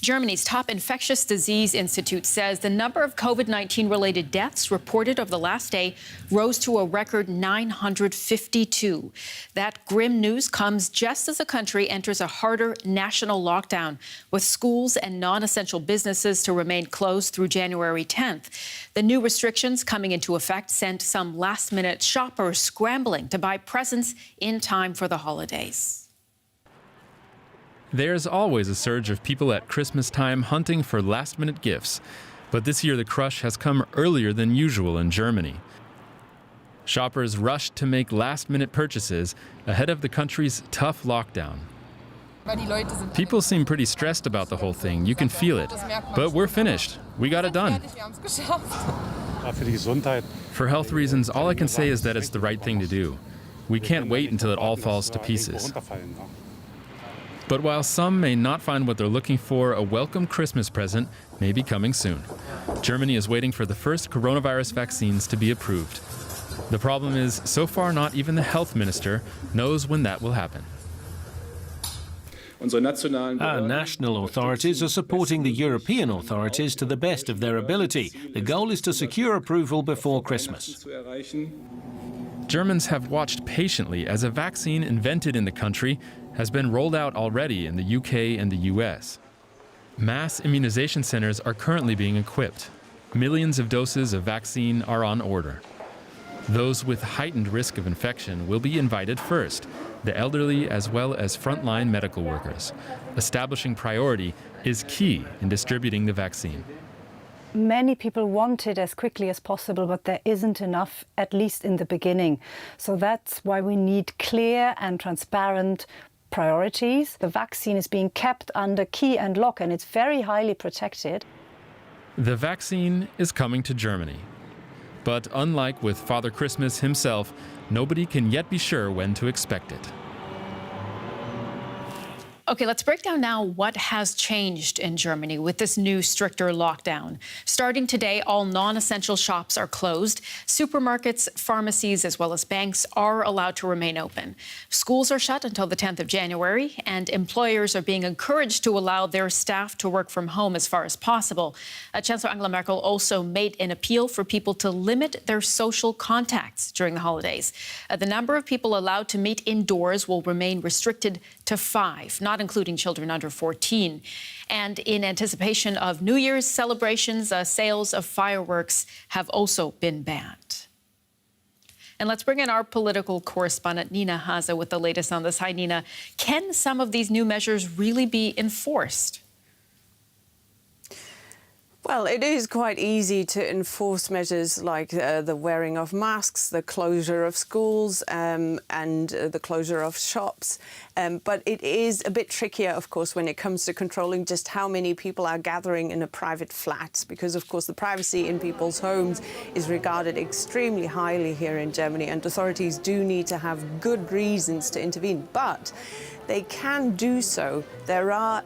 Germany's top infectious disease institute says the number of COVID-19 related deaths reported over the last day rose to a record 952. That grim news comes just as the country enters a harder national lockdown, with schools and non-essential businesses to remain closed through January 10th. The new restrictions coming into effect sent some last-minute shoppers scrambling to buy presents in time for the holidays. There's always a surge of people at Christmas time hunting for last-minute gifts. But this year the crush has come earlier than usual in Germany. Shoppers rushed to make last-minute purchases ahead of the country's tough lockdown. People seem pretty stressed about the whole thing. You can feel it. But we're finished. We got it done. For health reasons, all I can say is that it's the right thing to do. We can't wait until it all falls to pieces. But while some may not find what they're looking for, a welcome Christmas present may be coming soon. Germany is waiting for the first coronavirus vaccines to be approved. The problem is, so far not even the health minister knows when that will happen. Our national authorities are supporting the European authorities to the best of their ability. The goal is to secure approval before Christmas. Germans have watched patiently as a vaccine invented in the country has been rolled out already in the UK and the US. Mass immunization centers are currently being equipped. Millions of doses of vaccine are on order. Those with heightened risk of infection will be invited first, the elderly as well as frontline medical workers. Establishing priority is key in distributing the vaccine. Many people want it as quickly as possible, but there isn't enough, at least in the beginning. So that's why we need clear and transparent priorities. The vaccine is being kept under key and lock, and it's very highly protected. The vaccine is coming to Germany. But unlike with Father Christmas himself, nobody can yet be sure when to expect it. Okay, let's break down now what has changed in Germany with this new stricter lockdown. Starting today, all non-essential shops are closed. Supermarkets, pharmacies, as well as banks are allowed to remain open. Schools are shut until the 10th of January, and employers are being encouraged to allow their staff to work from home as far as possible. Chancellor Angela Merkel also made an appeal for people to limit their social contacts during the holidays. The number of people allowed to meet indoors will remain restricted to 5, not including children under 14. And in anticipation of New Year's celebrations, sales of fireworks have also been banned. And let's bring in our political correspondent, Nina Haza, with the latest on this. Hi, Nina. Can some of these new measures really be enforced? Well, it is quite easy to enforce measures like the wearing of masks, the closure of schools and the closure of shops. But it is a bit trickier, of course, when it comes to controlling just how many people are gathering in a private flat, because, of course, the privacy in people's homes is regarded extremely highly here in Germany, and authorities do need to have good reasons to intervene. But they can do so. There are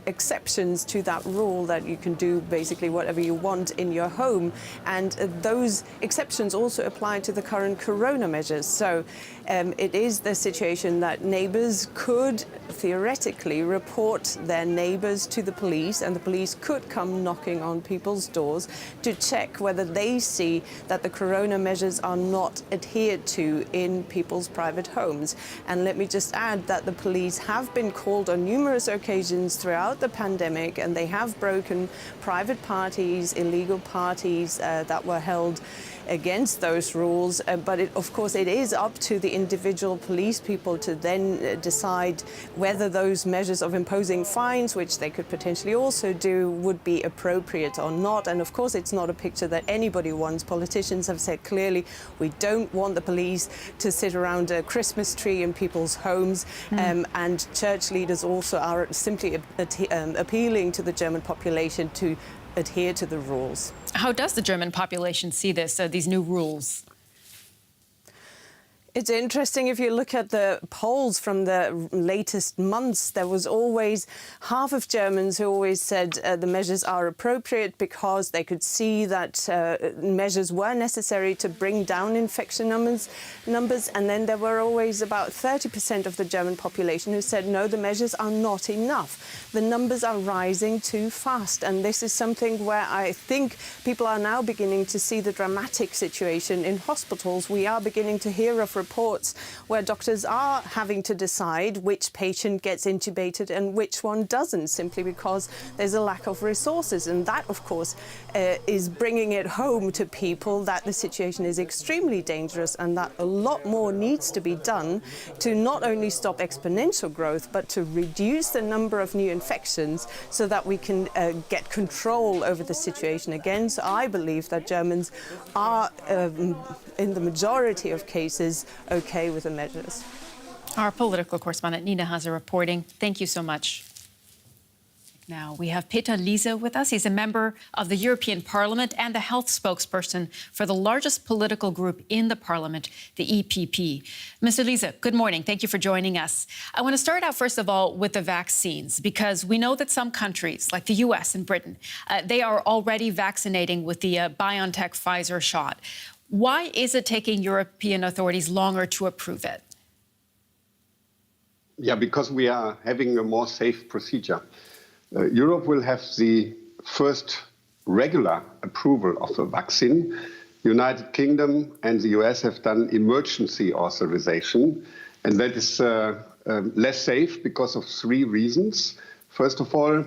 exceptions to that rule that you can do basically whatever you want in your home. And those exceptions also apply to the current corona measures. So it is the situation that neighbors could theoretically report their neighbors to the police, and the police could come knocking on people's doors to check whether they see that the corona measures are not adhered to in people's private homes. And let me just add that the police have been called on numerous occasions throughout the pandemic, and they have broken private parties, illegal parties that were held against those rules. But of course, it is up to the individual police people to then decide whether those measures of imposing fines, which they could potentially also do, would be appropriate or not. And of course, it's not a picture that anybody wants. Politicians have said clearly, we don't want the police to sit around a Christmas tree in people's homes. And church leaders also are simply appealing to the German population to adhere to the rules. How does the German population see this, these new rules? It's interesting, if you look at the polls from the latest months, there was always half of Germans who always said the measures are appropriate because they could see that measures were necessary to bring down infection numbers. And then there were always about 30% of the German population who said, no, the measures are not enough. The numbers are rising too fast. And this is something where I think people are now beginning to see the dramatic situation in hospitals. We are beginning to hear of reports where doctors are having to decide which patient gets intubated and which one doesn't, simply because there's a lack of resources. And that, of course, is bringing it home to people that the situation is extremely dangerous and that a lot more needs to be done to not only stop exponential growth, but to reduce the number of new infections so that we can get control over the situation again. So I believe that Germans are, in the majority of cases, okay with the measures. Our political correspondent Nina Haase reporting. Thank you so much. Now we have Peter Liese with us. He's a member of the European Parliament and the health spokesperson for the largest political group in the Parliament, the EPP. Mr. Liese, good morning. Thank you for joining us. I want to start out, first of all, with the vaccines, because we know that some countries, like the US and Britain, they are already vaccinating with the BioNTech-Pfizer shot. Why is it taking European authorities longer to approve it? Yeah, because we are having a more safe procedure. Europe will have the first regular approval of a vaccine. United Kingdom and the US have done emergency authorization, and that is less safe because of three reasons. First of all,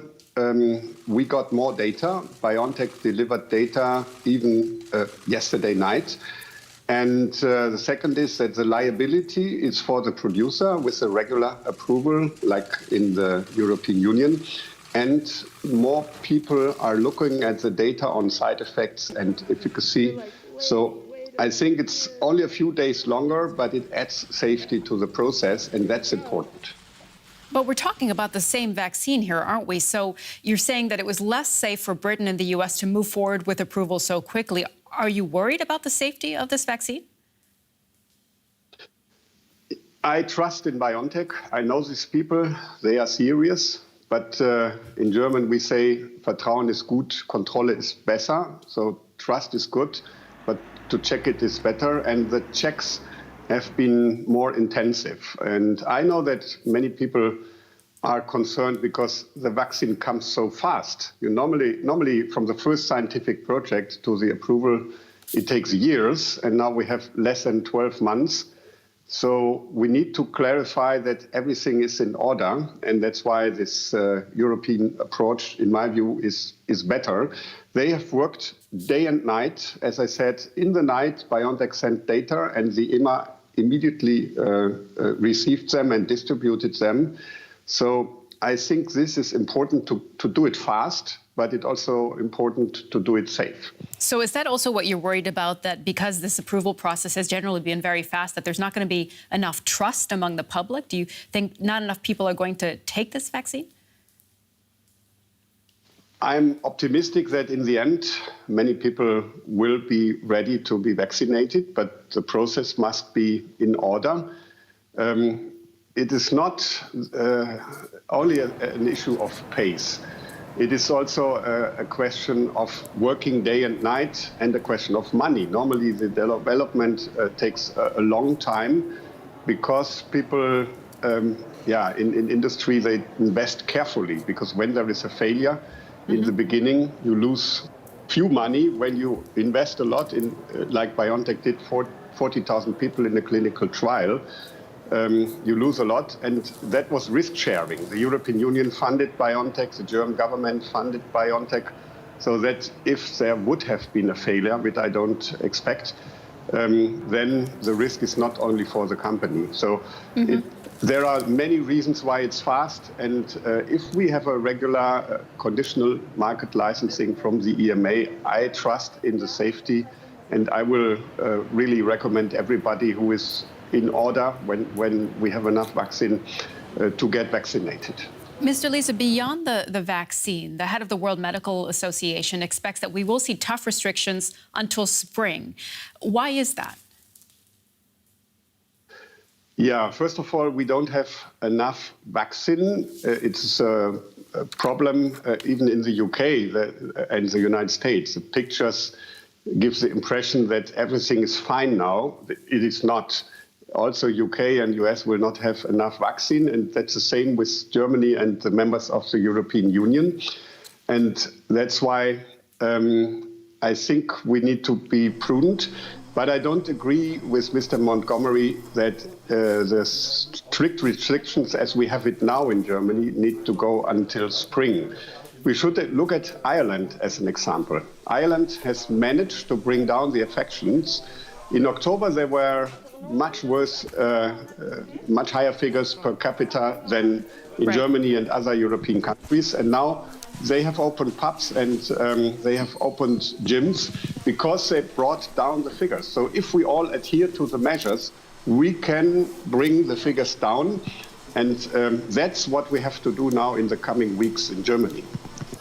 we got more data. BioNTech delivered data even yesterday night. And the second is that the liability is for the producer with a regular approval, like in the European Union. And more people are looking at the data on side effects and efficacy. So I think it's only a few days longer, but it adds safety to the process, and that's important. But we're talking about the same vaccine here, aren't we? So you're saying that it was less safe for Britain and the US to move forward with approval so quickly. Are you worried about the safety of this vaccine? I trust in BioNTech. I know these people, they are serious. But in German, we say, Vertrauen ist gut, Kontrolle ist besser. So trust is good, but to check it is better. And the checks have been more intensive. And I know that many people are concerned because the vaccine comes so fast. Normally, from the first scientific project to the approval, it takes years. And now we have less than 12 months. So we need to clarify that everything is in order, and that's why this European approach, in my view, is better. They have worked day and night. As I said, in the night, BioNTech sent data, and the EMA immediately received them and distributed them. So I think this is important to do it fast, but it's also important to do it safe. So is that also what you're worried about, that because this approval process has generally been very fast, that there's not going to be enough trust among the public? Do you think not enough people are going to take this vaccine? I'm optimistic that in the end, many people will be ready to be vaccinated, but the process must be in order. It is not only an issue of pace. It is also a question of working day and night and a question of money. Normally, the development takes a long time because people, in industry, they invest carefully, because when there is a failure in the beginning, you lose few money. When you invest a lot in, like BioNTech did, 40,000 people in a clinical trial, you lose a lot, and that was risk sharing. The European Union funded BioNTech, the German government funded BioNTech, so that if there would have been a failure, which I don't expect, then the risk is not only for the company. So there are many reasons why it's fast, and if we have a regular conditional market licensing from the EMA, I trust in the safety, and I will really recommend everybody who is in order when we have enough vaccine to get vaccinated. Mr. Liese, beyond the vaccine, the head of the World Medical Association expects that we will see tough restrictions until spring. Why is that? Yeah, first of all, we don't have enough vaccine. It's a problem even in the UK and the United States. The pictures give the impression that everything is fine now. It is not. Also, UK and US will not have enough vaccine, and that's the same with Germany and the members of the European Union. And that's why I think we need to be prudent. But I don't agree with Mr. Montgomery that the strict restrictions as we have it now in Germany need to go until spring. We should look at Ireland as an example. Ireland has managed to bring down the infections. In October, there were much worse, much higher figures per capita than in Germany and other European countries. And now they have opened pubs and they have opened gyms because they brought down the figures. So if we all adhere to the measures, we can bring the figures down. And that's what we have to do now in the coming weeks in Germany.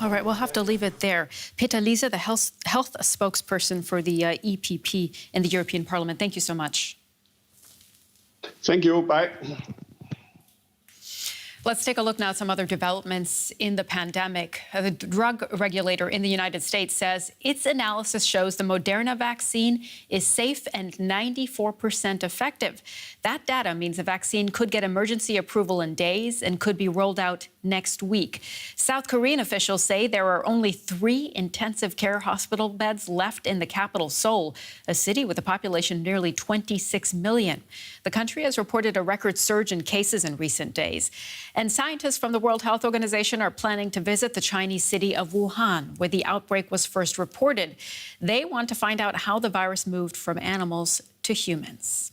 All right, we'll have to leave it there. Peter Liese, the health spokesperson for the EPP in the European Parliament. Thank you so much. Thank you. Bye. Let's take a look now at some other developments in the pandemic. The drug regulator in the United States says its analysis shows the Moderna vaccine is safe and 94% effective. That data means the vaccine could get emergency approval in days and could be rolled out next week. South Korean officials say there are only 3 intensive care hospital beds left in the capital, Seoul, a city with a population of nearly 26 million. The country has reported a record surge in cases in recent days. And scientists from the World Health Organization are planning to visit the Chinese city of Wuhan, where the outbreak was first reported. They want to find out how the virus moved from animals to humans.